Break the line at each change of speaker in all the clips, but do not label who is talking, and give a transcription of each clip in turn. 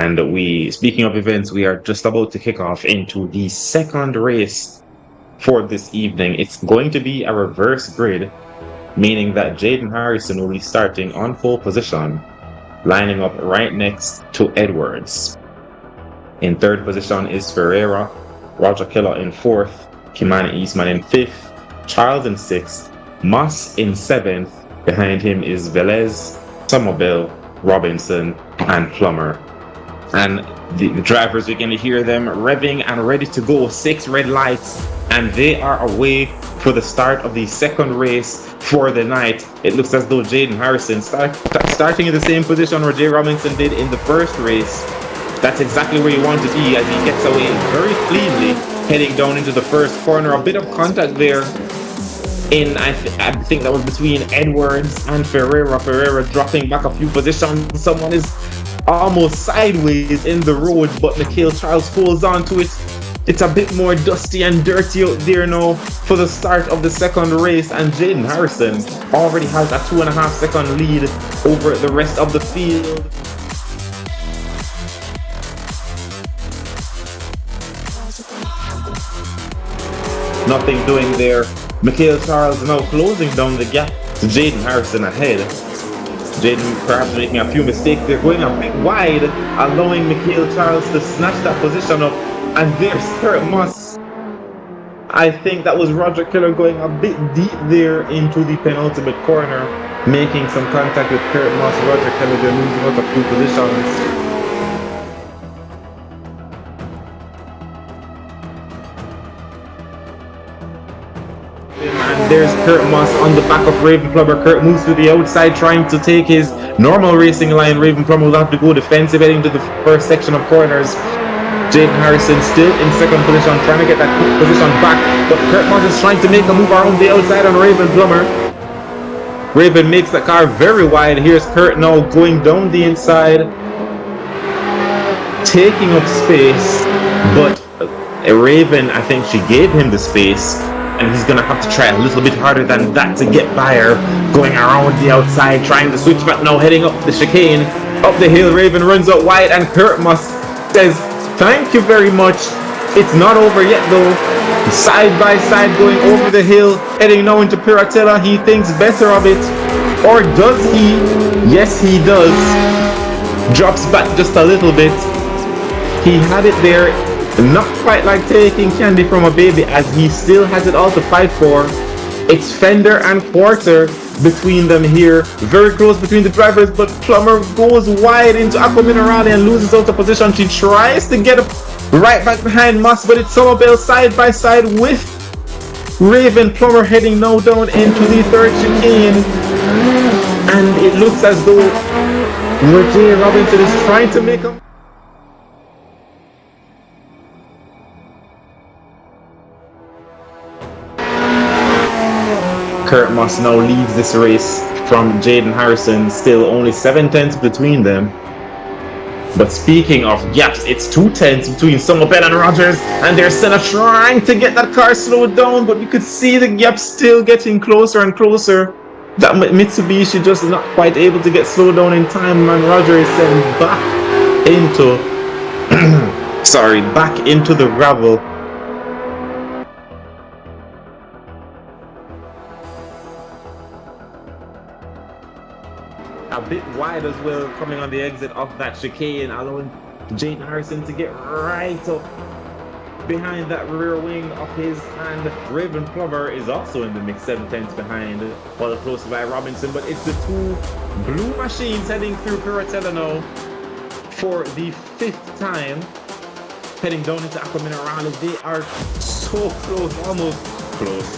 And speaking of events, we are just about to kick off into the second race for this evening. It's going to be a reverse grid, meaning that Jaden Harrison will be starting on pole position, lining up right next to Edwards. In third position is Ferreira, Roger Keller in fourth, Kimani Eastman in fifth, Charles in sixth, Moss in seventh. Behind him is Velez, Somerville, Robinson, and Plummer. And the drivers, we're going to hear them revving and ready to go. 6 red lights, and they are away for the start of the second race for the night. It looks as though Jaden Harrison starting in the same position where Jay Robinson did in the first race. That's exactly where you want to be as he gets away very cleanly, heading down into the first corner. A bit of contact there I think that was between Edwards and Ferreira. Ferreira dropping back a few positions. Someone is almost sideways in the road, but Mikhail Charles holds on to it. It's a bit more dusty and dirty out there now for the start of the second race, and Jaden Harrison already has a 2.5 second lead over the rest of the field. Nothing doing there. Mikhail Charles now closing down the gap to Jaden Harrison ahead. Jaden perhaps making a few mistakes. They're going a bit wide, allowing Mikhail Charles to snatch that position up. And there's Kurt Moss. I think that was Roger Keller going a bit deep there into the penultimate corner, making some contact with Kurt Moss. Roger Keller, they're losing out a few positions. There's Kurt Moss on the back of Raven Plummer. Kurt moves to the outside trying to take his normal racing line. Raven Plummer will have to go defensive heading to the first section of corners. Jaden Harrison still in second position, trying to get that position back, but Kurt Moss is trying to make a move around the outside on Raven Plummer. Raven makes the car very wide. Here's Kurt now going down the inside, taking up space, but Raven, I think she gave him the space, and he's gonna have to try a little bit harder than that to get by her. Going around the outside, trying to switch back now, heading up the chicane, up the hill. Raven runs out wide, and Kurt Moss says, "Thank you very much. It's not over yet though." Side by side going over the hill, heading now into Piratella. He thinks better of it. Or does he? Yes, he does. Drops back just a little bit. He had it there. Not quite like taking candy from a baby, as he still has it all to fight for. It's Fender and Quarter between them here. Very close between the drivers, but Plummer goes wide into Aqua Minerale and loses out of position. She tries to get up right back behind Moss, but it's Somerville side by side with Raven Plummer heading now down into the third chicane. And it looks as though Roger Robinson is trying to make him. Kurt Moss now leads this race from Jaden Harrison, still only 7 tenths between them. But speaking of gaps, it's 2 tenths between Somerville and Rogers, and they're still trying to get that car slowed down, but you could see the gap still getting closer and closer. That Mitsubishi just not quite able to get slowed down in time, and Roger is sent back into back into the gravel. A bit wide as well, coming on the exit of that chicane, allowing Jaden Harrison to get right up behind that rear wing of his, and Raven Plummer is also in the mix, 7 tenths behind, well close by Robinson. But it's the 2 blue machines heading through Piratella now for the 5th time, heading down into Aqua Minerale. They are so close, almost close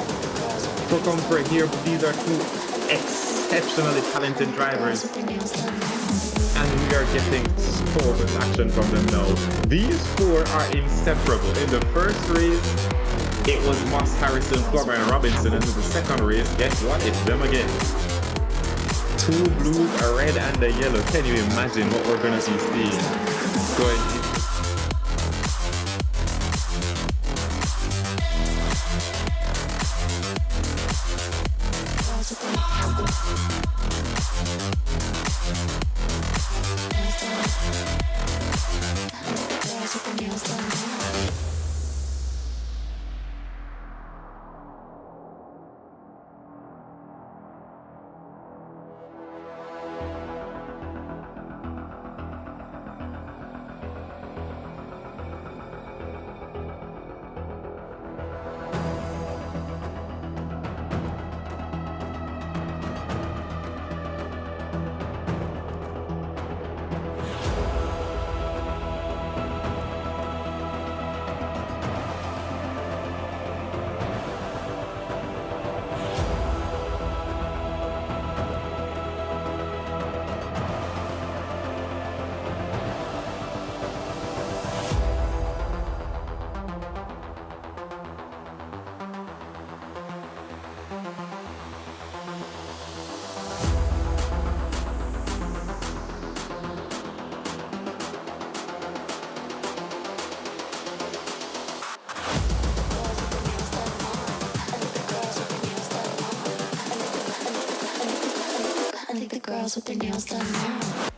for comfort here, but these are 2 exceptionally talented drivers, and we are getting so much action from them now. These 4 are inseparable. In the first race, it was Moss, Harrison, Plummer, and Robinson, and in the second race, guess what? It's them again. 2 blues, a red, and a yellow. Can you imagine what we're going to be seeing going?
girls with their nails done now.